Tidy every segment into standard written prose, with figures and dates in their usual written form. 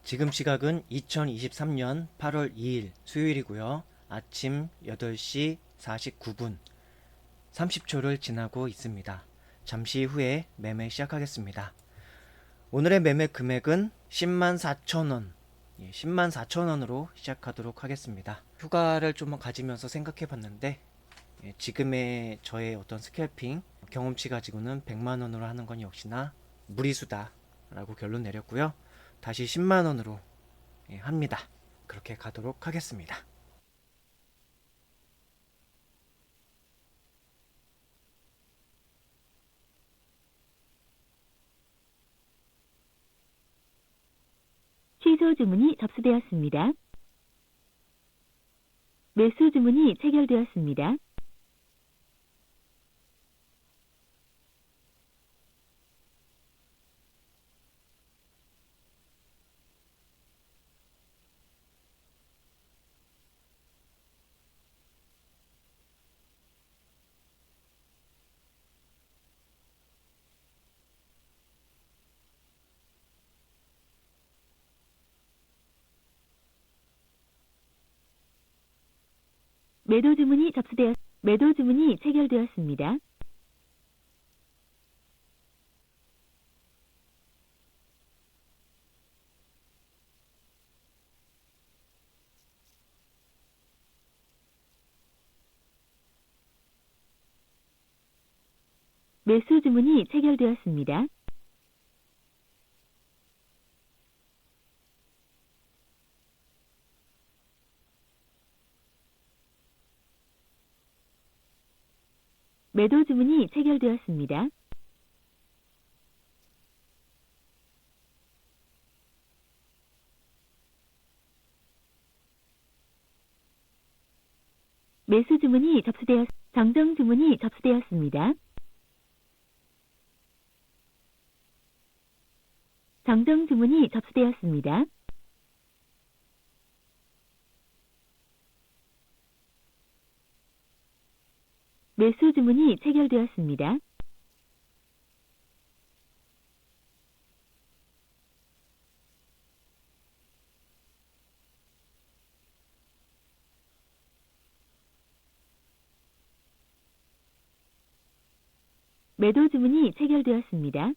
지금 시각은 2023년 8월 2일 수요일이고요. 아침 8시 49분 30초를 지나고 있습니다. 잠시 후에 매매 시작하겠습니다. 오늘의 매매 금액은 10만 4천원, 10만 4천원으로 시작하도록 하겠습니다. 휴가를 좀 가지면서 생각해 봤는데 지금의 저의 어떤 스캘핑 경험치 가지고는 100만원으로 하는 건 역시나 무리수다 라고 결론 내렸고요. 다시 10만원으로 합니다. 그렇게 가도록 하겠습니다. 취소 주문이 접수되었습니다. 매수 주문이 체결되었습니다. 매도 주문이 체결되었습니다. 매수 주문이 체결되었습니다. 매도 주문이 체결되었습니다. 매수 주문이 정정 주문이 접수되었습니다. 정정 주문이 접수되었습니다. 매수 주문이 체결되었습니다. 매도 주문이 체결되었습니다.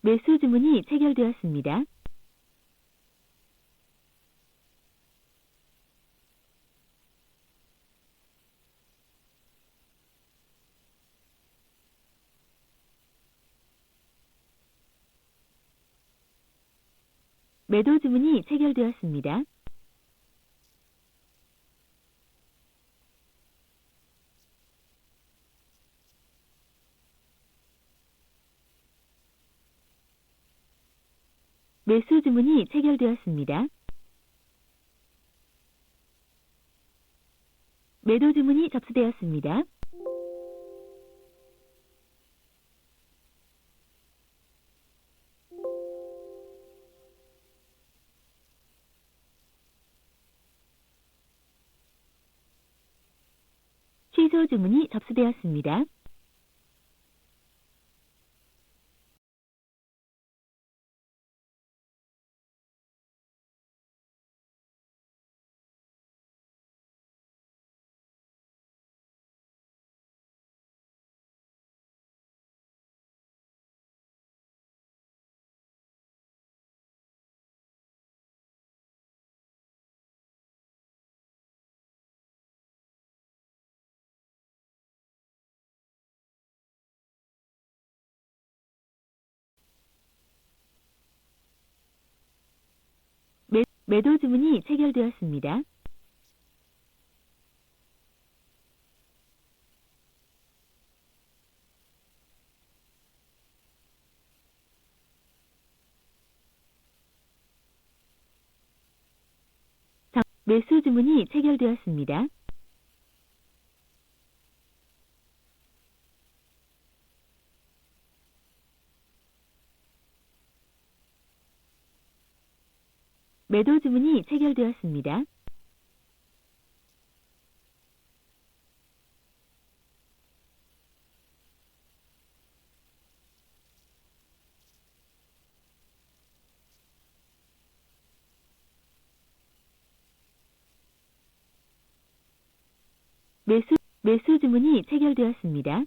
매수 주문이 체결되었습니다. 매도 주문이 체결되었습니다. 매수 주문이 체결되었습니다. 매도 주문이 접수되었습니다. 취소 주문이 접수되었습니다. 매도 주문이 체결되었습니다. 매수 주문이 체결되었습니다. 매도 주문이 체결되었습니다. 매수 주문이 체결되었습니다.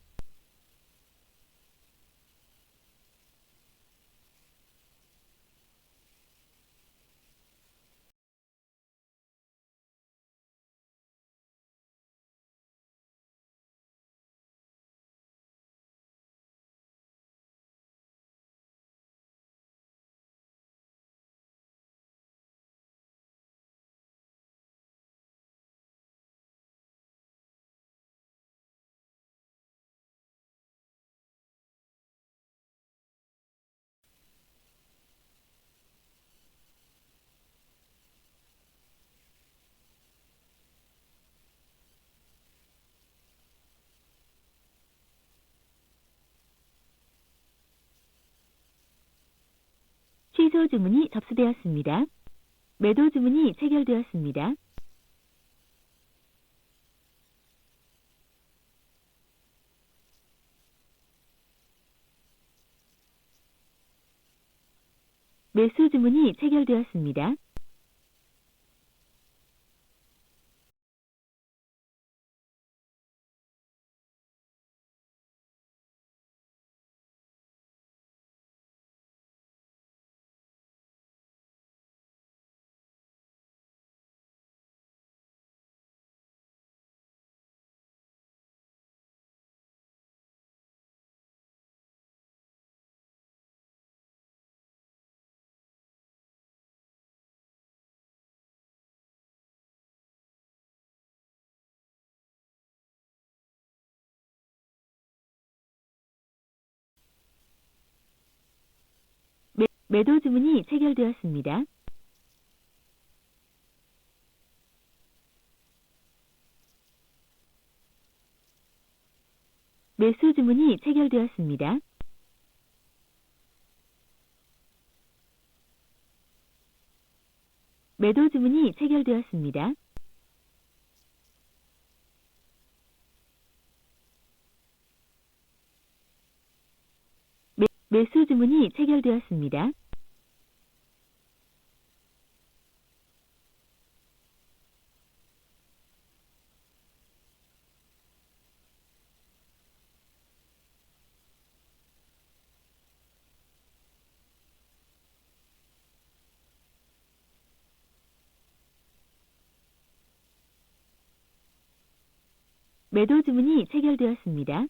취소 주문이 접수되었습니다. 매도 주문이 체결되었습니다. 매수 주문이 체결되었습니다. 매도 주문이 체결되었습니다. 매수 주문이 체결되었습니다. 매도 주문이 체결되었습니다. 매수 주문이 체결되었습니다. 매도 주문이 체결되었습니다.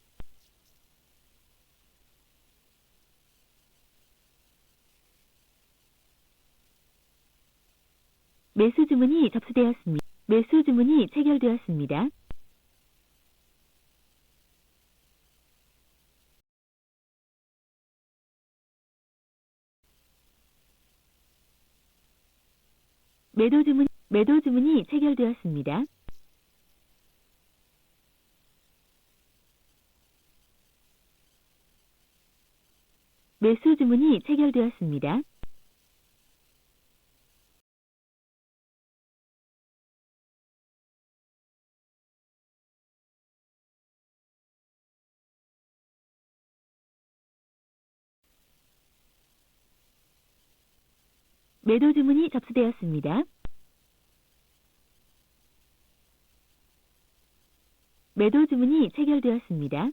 매수 주문이 접수되었습니다. 매수 주문이 체결되었습니다. 매도 주문이 체결되었습니다. 매수 주문이 체결되었습니다. 매도 주문이 접수되었습니다. 매도 주문이 체결되었습니다.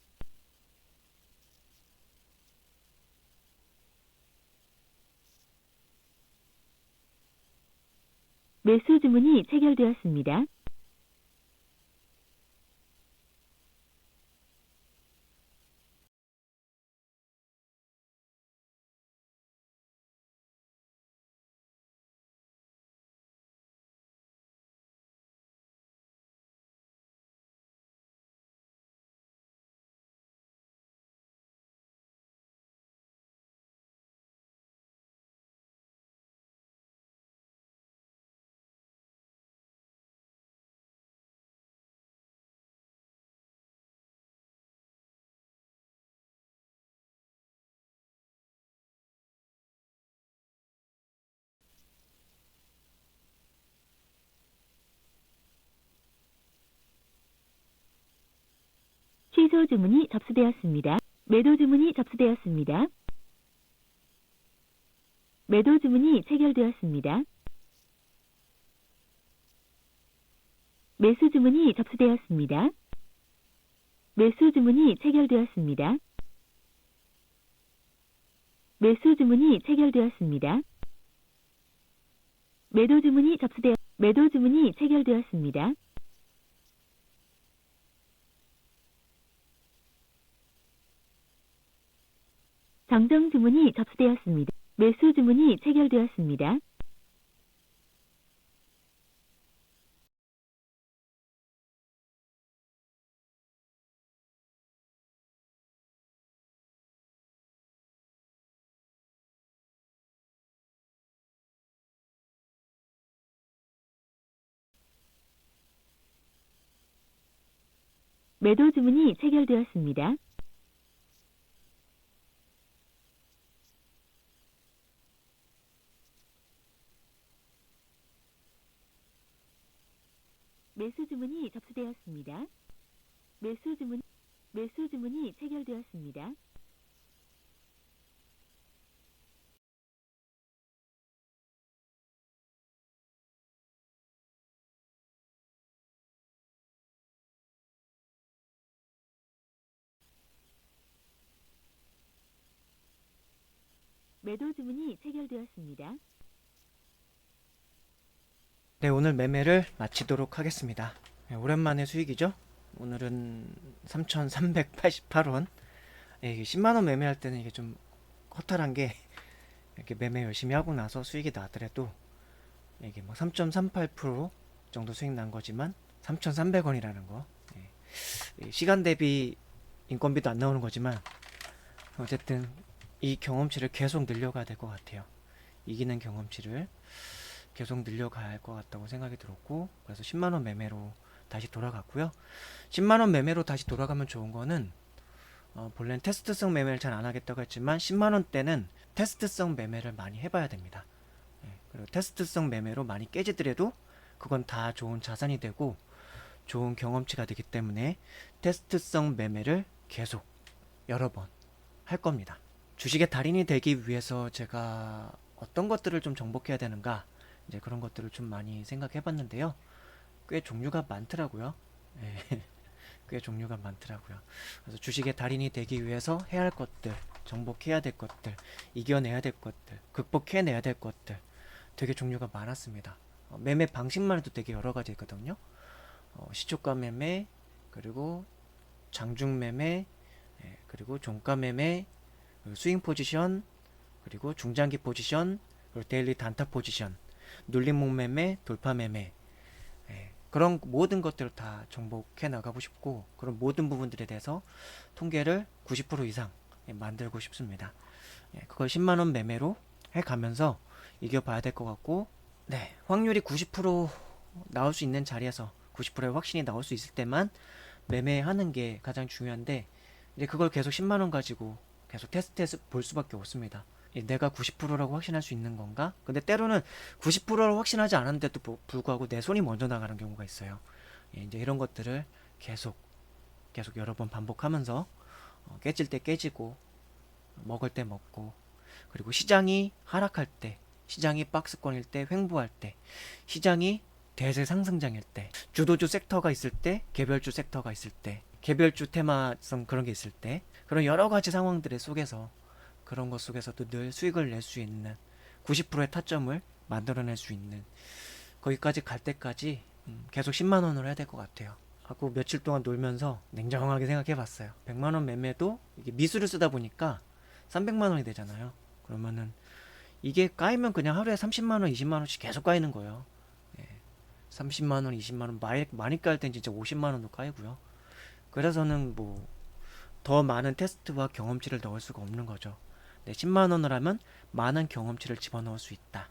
매수 주문이 체결되었습니다. 취소 주문이 접수되었습니다. 매도 주문이 접수되었습니다. 매도 주문이 체결되었습니다. 매수 주문이 접수되었습니다. 매수 주문이 체결되었습니다. 매수 주문이 체결되었습니다. 매도 주문이 매도 주문이 체결되었습니다. 정정 주문이 접수되었습니다. 매수 주문이 체결되었습니다. 매도 주문이 체결되었습니다. 매수 주문이 접수되었습니다. 매수 주문이 체결되었습니다. 매도 주문이 체결되었습니다. 네, 오늘 매매를 마치도록 하겠습니다. 네, 오랜만에 수익이죠? 오늘은 3,388원. 예, 10만원 매매할 때는 이게 좀 허탈한 게 이렇게 매매 열심히 하고 나서 수익이 나더라도 이게 뭐 3.38% 정도 수익 난 거지만 3,300원이라는 거. 예, 시간 대비 인건비도 안 나오는 거지만 어쨌든 이 경험치를 계속 늘려가야 될 것 같아요. 이기는 경험치를 계속 늘려가야 할 것 같다고 생각이 들었고, 그래서 10만원 매매로 다시 돌아갔고요. 10만원 매매로 다시 돌아가면 좋은 거는 본래는 테스트성 매매를 잘 안 하겠다고 했지만 10만원대는 테스트성 매매를 많이 해봐야 됩니다. 예, 그리고 테스트성 매매로 많이 깨지더라도 그건 다 좋은 자산이 되고 좋은 경험치가 되기 때문에 테스트성 매매를 계속 여러 번 할 겁니다. 주식의 달인이 되기 위해서 제가 어떤 것들을 좀 정복해야 되는가, 이제 그런 것들을 좀 많이 생각해 봤는데요. 꽤 종류가 많더라고요. 예, 꽤 종류가 많더라고요. 그래서 주식의 달인이 되기 위해서 해야 할 것들, 정복해야 될 것들, 이겨내야 될 것들, 극복해내야 될 것들, 되게 종류가 많았습니다. 매매 방식만 해도 되게 여러 가지 있거든요. 시초가 매매, 그리고 장중 매매, 예, 그리고 종가 매매, 그리고 스윙 포지션, 그리고 중장기 포지션, 그리고 데일리 단타 포지션, 눌림목 매매, 돌파 매매, 예, 그런 모든 것들을 다 정복해 나가고 싶고, 그런 모든 부분들에 대해서 통계를 90% 이상 만들고 싶습니다. 예, 그걸 10만원 매매로 해가면서 이겨봐야 될 것 같고, 네, 확률이 90% 나올 수 있는 자리에서 90%의 확신이 나올 수 있을 때만 매매하는 게 가장 중요한데, 이제 그걸 계속 10만원 가지고 계속 테스트해서 볼 수밖에 없습니다. 내가 90%라고 확신할 수 있는 건가? 근데 때로는 90%라고 확신하지 않았는데도 불구하고 내 손이 먼저 나가는 경우가 있어요. 예, 이제 이런 것들을 계속 여러 번 반복하면서 깨질 때 깨지고 먹을 때 먹고, 그리고 시장이 하락할 때, 시장이 박스권일 때, 횡보할 때, 시장이 대세 상승장일 때, 주도주 섹터가 있을 때, 개별주 섹터가 있을 때, 개별주 테마성 그런 게 있을 때, 그런 여러 가지 상황들의 속에서, 그런 것 속에서도 늘 수익을 낼 수 있는 90%의 타점을 만들어낼 수 있는, 거기까지 갈 때까지 계속 10만원으로 해야 될 것 같아요. 하고 며칠 동안 놀면서 냉정하게 생각해 봤어요. 100만원 매매도 이게 미수를 쓰다 보니까 300만원이 되잖아요. 그러면은 이게 까이면 그냥 하루에 30만원, 20만원씩 계속 까이는 거예요. 예, 30만원, 20만원, 많이 까일 땐 진짜 50만원도 까이고요. 그래서는 뭐 더 많은 테스트와 경험치를 넣을 수가 없는 거죠. 네, 10만원을 하면 많은 경험치를 집어넣을 수 있다.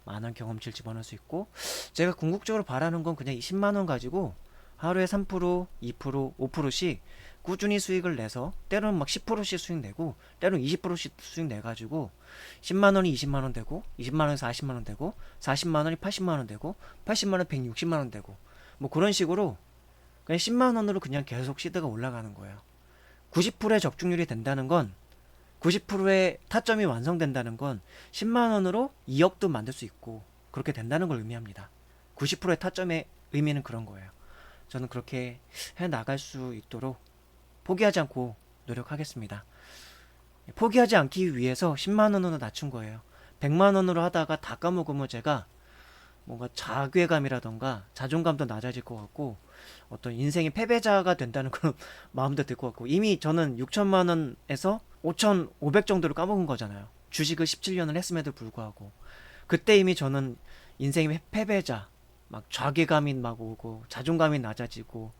많은 경험치를 집어넣을 수 있고, 제가 궁극적으로 바라는 건 그냥 20만원 가지고 하루에 3%, 2%, 5%씩 꾸준히 수익을 내서, 때로는 막 10%씩 수익 내고, 때로는 20%씩 수익 내가지고 10만원이 20만원 되고, 20만원이 40만원 되고, 40만원이 80만원 되고, 80만원 160만원 되고, 뭐 그런 식으로 그냥 10만원으로 그냥 계속 시드가 올라가는 거예요. 90%의 적중률이 된다는 건, 90%의 타점이 완성된다는 건 10만원으로 2억도 만들 수 있고 그렇게 된다는 걸 의미합니다. 90%의 타점의 의미는 그런 거예요. 저는 그렇게 해 나갈 수 있도록 포기하지 않고 노력하겠습니다. 포기하지 않기 위해서 10만 원으로 낮춘 거예요. 100만 원으로 하다가 다 까먹으면 제가 뭔가 자괴감이라던가 자존감도 낮아질 것 같고 어떤 인생의 패배자가 된다는 그런 마음도 들 것 같고, 이미 저는 6천만 원에서 5,500 정도를 까먹은 거잖아요. 주식을 17년을 했음에도 불구하고 그때 이미 저는 인생의 패배자, 막 자괴감이 막 오고 자존감이 낮아지고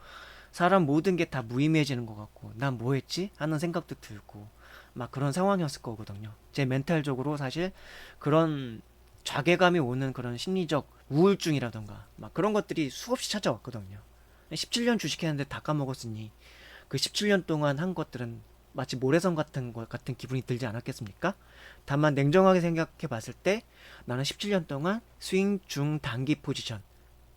사람 모든 게 다 무의미해지는 것 같고 난 뭐 했지? 하는 생각도 들고 막 그런 상황이었을 거거든요. 제 멘탈적으로 사실 그런 자괴감이 오는 그런 심리적 우울증이라던가 막 그런 것들이 수없이 찾아왔거든요. 17년 주식했는데 다 까먹었으니 그 17년 동안 한 것들은 마치 모래성 같은 것 같은 기분이 들지 않았겠습니까? 다만 냉정하게 생각해 봤을 때 나는 17년 동안 스윙 중 단기 포지션,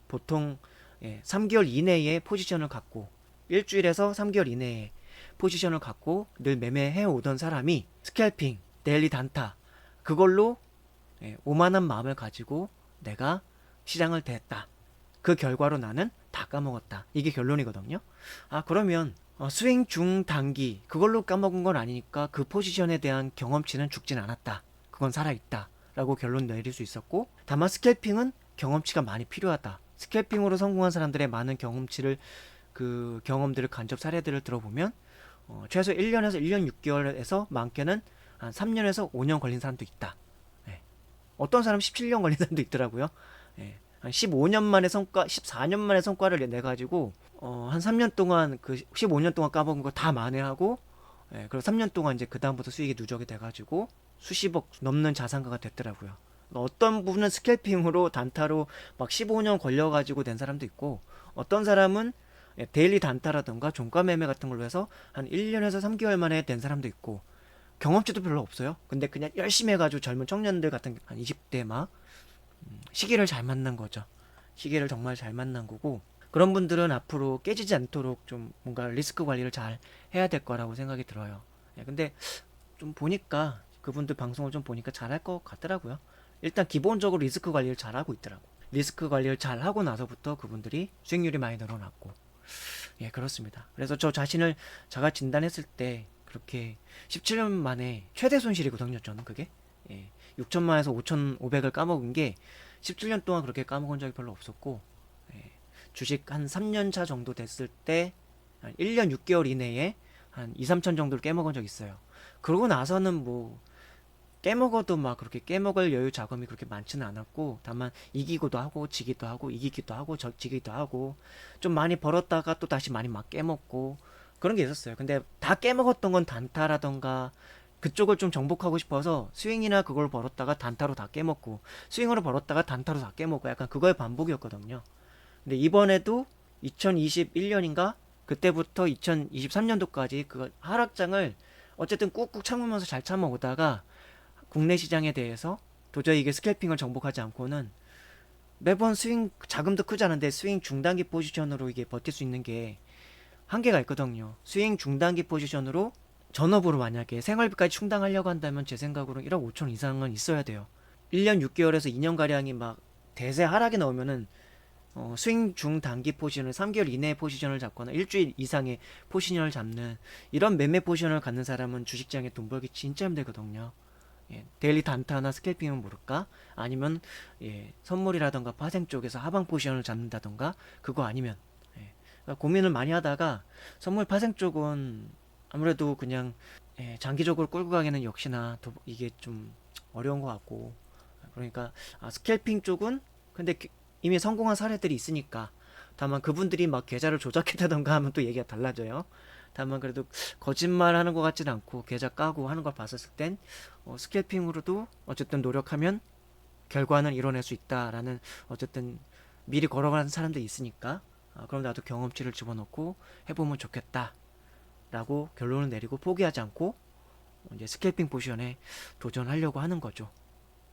보통 3개월 이내에 포지션을 갖고 일주일에서 3개월 이내에 포지션을 갖고 늘 매매해 오던 사람이 스캘핑, 데일리 단타 그걸로 오만한 마음을 가지고 내가 시장을 대했다. 그 결과로 나는 다 까먹었다. 이게 결론이거든요. 아, 그러면 스윙 중 단기 그걸로 까먹은 건 아니니까 그 포지션에 대한 경험치는 죽진 않았다. 그건 살아있다. 라고 결론 내릴 수 있었고, 다만 스캘핑은 경험치가 많이 필요하다. 스캘핑으로 성공한 사람들의 많은 그 경험들을 간접 사례들을 들어보면 최소 1년에서 1년 6개월에서 많게는 한 3년에서 5년 걸린 사람도 있다. 예. 어떤 사람 17년 걸린 사람도 있더라고요. 예. 한 15년 만에 성과, 14년 만에 성과를 내가지고 한 3년 동안 그 15년 동안 까먹은 거 다 만회하고, 그리고 3년 동안 이제 그 다음부터 수익이 누적이 돼가지고 수십억 넘는 자산가가 됐더라고요. 어떤 부분은 스캘핑으로 단타로 막 15년 걸려가지고 된 사람도 있고, 어떤 사람은 데일리 단타라던가 종가 매매 같은 걸로 해서 한 1년에서 3개월 만에 된 사람도 있고, 경험치도 별로 없어요. 근데 그냥 열심히 해가지고 젊은 청년들 같은 한 20대 막 시기를 잘 만난 거죠. 시기를 정말 잘 만난 거고, 그런 분들은 앞으로 깨지지 않도록 좀 뭔가 리스크 관리를 잘 해야 될 거라고 생각이 들어요. 근데 좀 보니까 그분들 방송을 좀 보니까 잘할 것 같더라고요. 일단 기본적으로 리스크 관리를 잘 하고 있더라고. 리스크 관리를 잘 하고 나서부터 그분들이 수익률이 많이 늘어났고, 그렇습니다. 그래서 저 자신을 제가 진단했을 때 그렇게 17년 만에 최대 손실이거든요. 저는 그게 6천만에서 5,500을 까먹은 게 17년 동안 그렇게 까먹은 적이 별로 없었고, 주식 한 3년 차 정도 됐을 때 한 1년 6개월 이내에 한 2, 3천 정도를 깨먹은 적 있어요. 그러고 나서는 뭐 깨먹어도 막 그렇게 깨먹을 여유 자금이 그렇게 많지는 않았고, 다만 이기고도 하고 지기도 하고 이기기도 하고 지기도 하고 좀 많이 벌었다가 또 다시 많이 막 깨먹고 그런 게 있었어요. 근데 다 깨먹었던 건 단타라던가 그쪽을 좀 정복하고 싶어서 스윙이나 그걸 벌었다가 단타로 다 깨먹고 스윙으로 벌었다가 단타로 다 깨먹고 약간 그거의 반복이었거든요. 근데 이번에도 2021년인가 그때부터 2023년도까지 그 하락장을 어쨌든 꾹꾹 참으면서 잘 참아오다가 국내 시장에 대해서 도저히 이게 스캘핑을 정복하지 않고는 매번 스윙 자금도 크지 않은데 스윙 중단기 포지션으로 이게 버틸 수 있는 게 한계가 있거든요. 스윙 중단기 포지션으로 전업으로 만약에 생활비까지 충당하려고 한다면 제 생각으로 1억 5천 이상은 있어야 돼요. 1년 6개월에서 2년가량이 막 대세 하락이 나오면은 스윙 중 단기 포지션을 3개월 이내의 포지션을 잡거나 일주일 이상의 포지션을 잡는 이런 매매 포지션을 갖는 사람은 주식장에 돈 벌기 진짜 힘들거든요. 데일리 단타나 스캘핑은 모를까? 아니면 선물이라던가 파생 쪽에서 하방 포지션을 잡는다던가 그거 아니면 그러니까 고민을 많이 하다가 선물 파생 쪽은 아무래도 그냥 장기적으로 끌고 가기는 역시나 이게 좀 어려운 것 같고, 그러니까 스캘핑 쪽은 근데 이미 성공한 사례들이 있으니까, 다만 그분들이 막 계좌를 조작했다던가 하면 또 얘기가 달라져요. 다만 그래도 거짓말하는 것 같지는 않고 계좌 까고 하는 걸 봤었을 땐 스캘핑으로도 어쨌든 노력하면 결과는 이뤄낼 수 있다라는, 어쨌든 미리 걸어가는 사람들이 있으니까 그럼 나도 경험치를 집어넣고 해보면 좋겠다 라고 결론을 내리고 포기하지 않고 이제 스캘핑 포지션에 도전하려고 하는 거죠.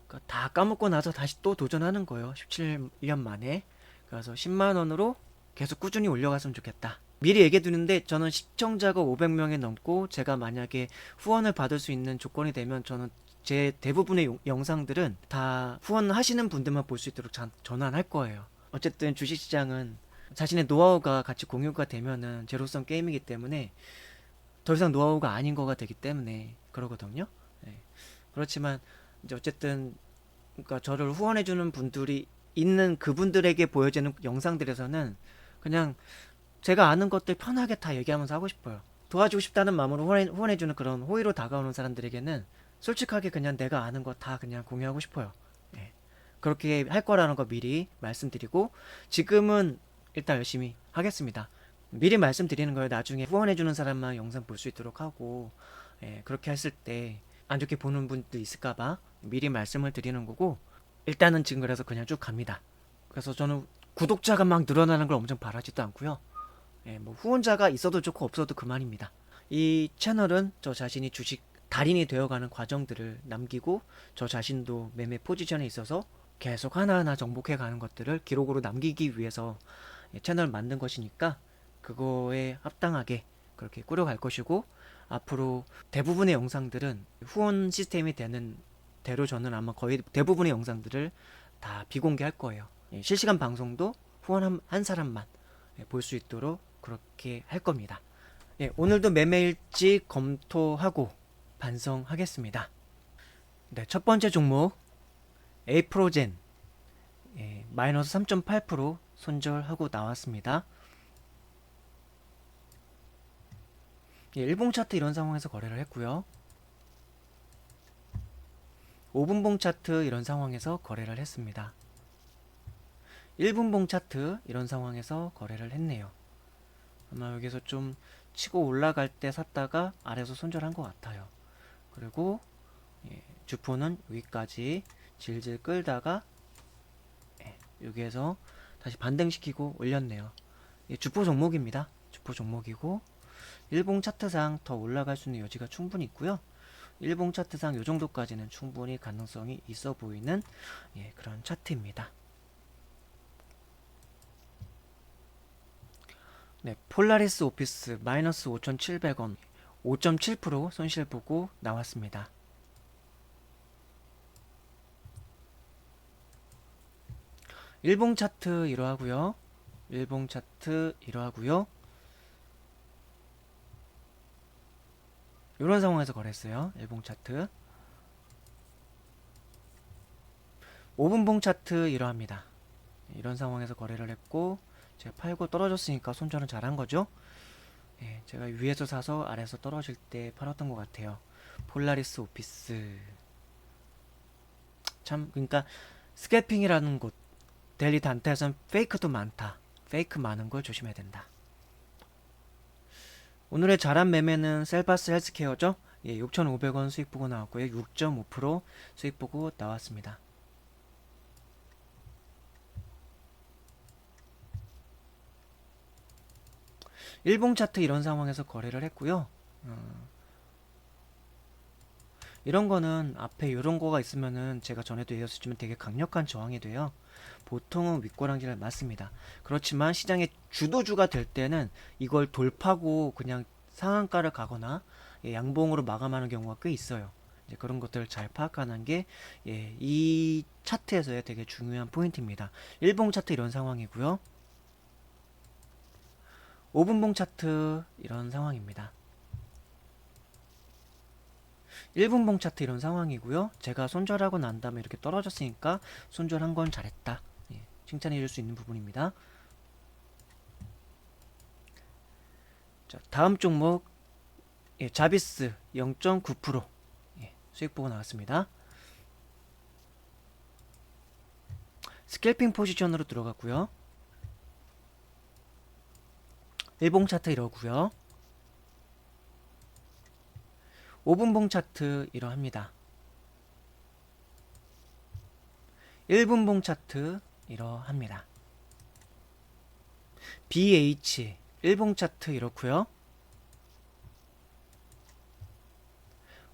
그러니까 다 까먹고 나서 다시 또 도전하는 거예요. 17년 만에. 그래서 10만 원으로 계속 꾸준히 올려갔으면 좋겠다. 미리 얘기해 두는데 저는 시청자가 500명이 넘고 제가 만약에 후원을 받을 수 있는 조건이 되면 저는 제 대부분의 영상들은 다 후원하시는 분들만 볼 수 있도록 전환할 거예요. 어쨌든 주식시장은 자신의 노하우가 같이 공유가 되면은 제로섬 게임이기 때문에 더 이상 노하우가 아닌 거가 되기 때문에 그러거든요. 예. 그렇지만 이제 어쨌든 그러니까 저를 후원해주는 분들이 있는 그분들에게 보여지는 영상들에서는 그냥 제가 아는 것들 편하게 다 얘기하면서 하고 싶어요. 도와주고 싶다는 마음으로 후원해주는 그런 호의로 다가오는 사람들에게는 솔직하게 그냥 내가 아는 거 다 그냥 공유하고 싶어요. 예. 그렇게 할 거라는 거 미리 말씀드리고 지금은 일단 열심히 하겠습니다. 미리 말씀드리는 거예요. 나중에 후원해주는 사람만 영상 볼 수 있도록 하고 예, 그렇게 했을 때 안 좋게 보는 분도 있을까봐 미리 말씀을 드리는 거고 일단은 지금 그래서 그냥 쭉 갑니다. 그래서 저는 구독자가 막 늘어나는 걸 엄청 바라지도 않고요. 예, 뭐 후원자가 있어도 좋고 없어도 그만입니다. 이 채널은 저 자신이 주식 달인이 되어가는 과정들을 남기고 저 자신도 매매 포지션에 있어서 계속 하나하나 정복해가는 것들을 기록으로 남기기 위해서 채널을 만든 것이니까 그거에 합당하게 그렇게 꾸려갈 것이고 앞으로 대부분의 영상들은 후원 시스템이 되는 대로 저는 아마 거의 대부분의 영상들을 다 비공개할 거예요. 실시간 방송도 후원 한 사람만 볼 수 있도록 그렇게 할 겁니다. 오늘도 매매일지 검토하고 반성하겠습니다. 네, 첫 번째 종목 에이프로젠 마이너스 3.8% 손절하고 나왔습니다. 일봉 차트 이런 상황에서 거래를 했고요. 5분봉 차트 이런 상황에서 거래를 했습니다. 1분봉 차트 이런 상황에서 거래를 했네요. 아마 여기서 좀 치고 올라갈 때 샀다가 아래에서 손절한 것 같아요. 그리고 주포는 여기까지 질질 끌다가 여기에서 다시 반등시키고 올렸네요. 주포 종목입니다. 주포 종목이고 일봉 차트상 더 올라갈 수 있는 여지가 충분히 있고요. 일봉 차트상 이 정도까지는 충분히 가능성이 있어 보이는 그런 차트입니다. 네, 폴라리스 오피스 마이너스 5,700원 5.7% 손실 보고 나왔습니다. 일봉 차트 이러하고요. 일봉 차트 이러하고요. 이런 상황에서 거래했어요. 일봉 차트. 5분봉 차트 이러합니다. 이런 상황에서 거래를 했고 제가 팔고 떨어졌으니까 손절은 잘한 거죠. 제가 위에서 사서 아래에서 떨어질 때 팔았던 것 같아요. 폴라리스 오피스. 참 그러니까 스캐핑이라는 곳 델리 단타에선 페이크도 많다. 페이크 많은 걸 조심해야 된다. 오늘의 잘한 매매는 셀바스 헬스케어죠. 6,500원 수익 보고 나왔고요. 6.5% 수익 보고 나왔습니다. 일봉 차트 이런 상황에서 거래를 했고요. 이런 거는 앞에 이런 거가 있으면은 제가 전에도 얘기했지만 되게 강력한 저항이 돼요. 보통은 윗꼬랑지를 맞습니다. 그렇지만 시장의 주도주가 될 때는 이걸 돌파고 그냥 상한가를 가거나 양봉으로 마감하는 경우가 꽤 있어요. 이제 그런 것들을 잘 파악하는 게 이 차트에서의 되게 중요한 포인트입니다. 일봉 차트 이런 상황이고요. 5분봉 차트 이런 상황입니다. 1분봉 차트 이런 상황이고요. 제가 손절하고 난 다음에 이렇게 떨어졌으니까 손절한 건 잘했다. 칭찬해 줄 수 있는 부분입니다. 자, 다음 종목 자비스 0.9% 수익 보고 나왔습니다. 스캘핑 포지션으로 들어갔고요. 일봉 차트 이러고요. 5분봉 차트 이러합니다. 1분봉 차트 이러합니다. BH 1봉 차트 이렇고요.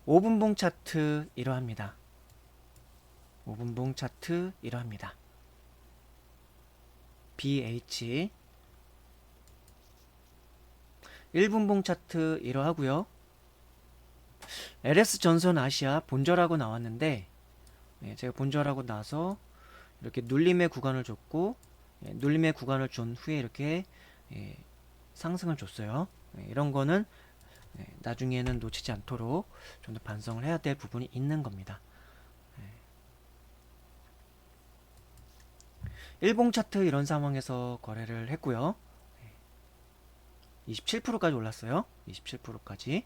5분봉 차트 이러합니다. 5분봉 차트 이러합니다. BH 1분봉 차트 이러하고요. LS 전선 아시아 본절하고 나왔는데 제가 본절하고 나서 이렇게 눌림의 구간을 줬고 눌림의 구간을 준 후에 이렇게 상승을 줬어요. 이런 거는 나중에는 놓치지 않도록 좀 더 반성을 해야 될 부분이 있는 겁니다. 일봉 차트 이런 상황에서 거래를 했고요. 27%까지 올랐어요. 27%까지.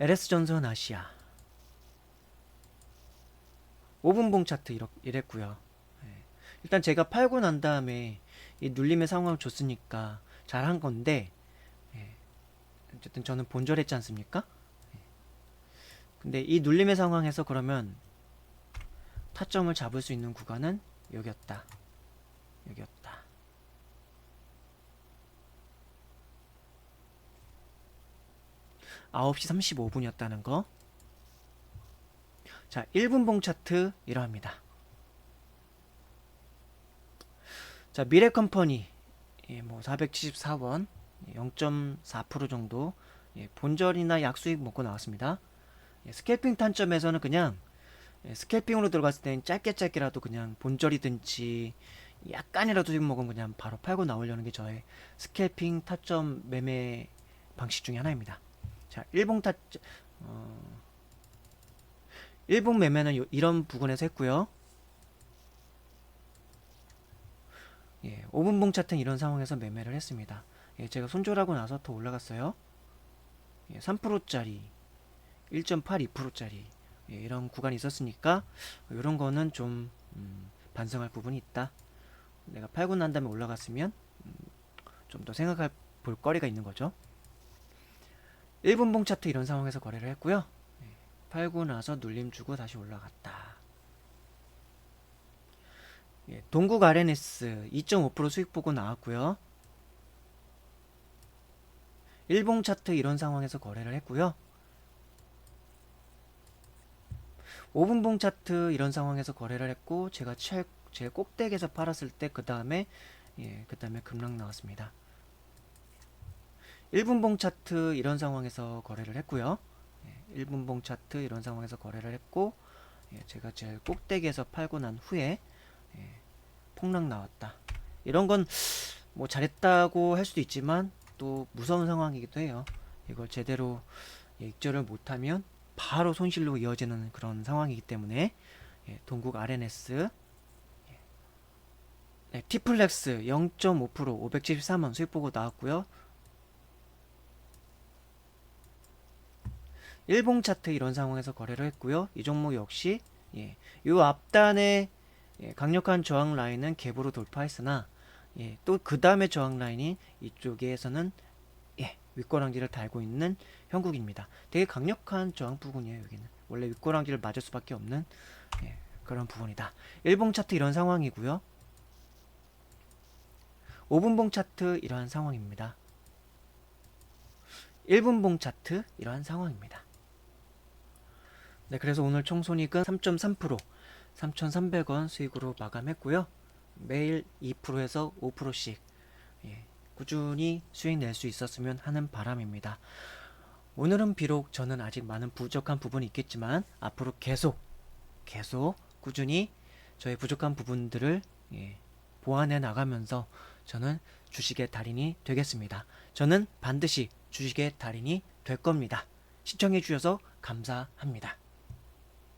LS전선 아시아 5분봉 차트 이랬고요. 일단 제가 팔고 난 다음에 이 눌림의 상황을 줬으니까 잘한 건데, 어쨌든 저는 본절했지 않습니까? 근데 이 눌림의 상황에서 그러면 타점을 잡을 수 있는 구간은 여기였다. 여기였다. (9시 35분이었다는 거. 자, 1분봉 차트 이러합니다. 자, 미래컴퍼니 474원 0.4% 정도 본절이나 약수익 먹고 나왔습니다. 스캘핑 탄점에서는 그냥 스캘핑으로 들어갔을 땐 짧게라도 그냥 본절이든지 약간이라도 수익 먹으면 그냥 바로 팔고 나오려는 게 저의 스캘핑 타점 매매 방식 중에 하나입니다. 자, 일봉 매매는 이런 부분에서 했고요. 5분봉 차트는 이런 상황에서 매매를 했습니다. 제가 손절하고 나서 더 올라갔어요. 3%짜리 1.82%짜리 이런 구간이 있었으니까 이런 거는 좀 반성할 부분이 있다. 내가 팔고 난 다음에 올라갔으면 좀 더 생각할 볼거리가 있는 거죠. 1분봉 차트 이런 상황에서 거래를 했고요. 팔고 나서 눌림 주고 다시 올라갔다. 동국 RNS 2.5% 수익 보고 나왔고요. 일봉 차트 이런 상황에서 거래를 했고요. 5분봉 차트 이런 상황에서 거래를 했고, 제가 제일 꼭대기에서 팔았을 때 그 다음에 급락 나왔습니다. 1분봉 차트 이런 상황에서 거래를 했고요. 1분봉 차트 이런 상황에서 거래를 했고, 제가 제일 꼭대기에서 팔고 난 후에 폭락 나왔다. 이런 건 뭐 잘했다고 할 수도 있지만 또 무서운 상황이기도 해요. 이걸 제대로 익절을 못하면 바로 손실로 이어지는 그런 상황이기 때문에 동국 RNS T플렉스 0.5% 573원 수익 보고 나왔고요. 일봉 차트 이런 상황에서 거래를 했고요. 이 종목 역시 이 앞단에 강력한 저항 라인은 갭으로 돌파했으나 또 그 다음에 저항 라인이 이쪽에서는 윗꼬랑지를 달고 있는 형국입니다. 되게 강력한 저항 부분이에요. 여기는 원래 윗꼬랑지를 맞을 수밖에 없는 그런 부분이다. 일봉 차트 이런 상황이고요. 5분봉 차트 이러한 상황입니다. 1분봉 차트 이러한 상황입니다. 그래서 오늘 총 손익은 3.3% 3,300원 수익으로 마감했고요. 매일 2%에서 5%씩 꾸준히 수익 낼 수 있었으면 하는 바람입니다. 오늘은 비록 저는 아직 많은 부족한 부분이 있겠지만 앞으로 계속 꾸준히 저의 부족한 부분들을 보완해 나가면서 저는 주식의 달인이 되겠습니다. 저는 반드시 주식의 달인이 될 겁니다. 시청해 주셔서 감사합니다.